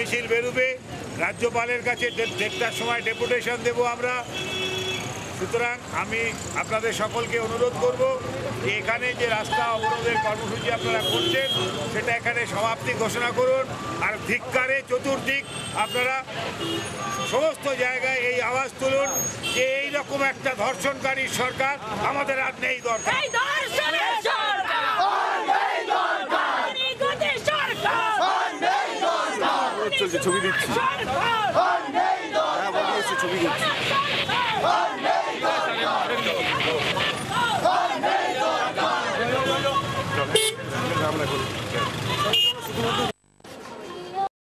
মিছিল বেরোবে, রাজ্যপালের কাছে 1:30টার সময় ডেপুটেশন দেব আমরা। সুতরাং আমি আপনাদের সকলকে অনুরোধ করব যে এখানে যে রাস্তা অবরোধের কর্মসূচি আপনারা করছেন সেটা এখানে সমাপ্তি ঘোষণা করুন। আর ধিক্কারে চতুর্দিক আপনারা সমস্ত জায়গায় এই আওয়াজ তুলুন যে এইরকম একটা ধর্ষণকারী সরকার আমাদের আর নেই দরকার। ছবি দিচ্ছি, ছবি দিচ্ছি। শুধুমাত্র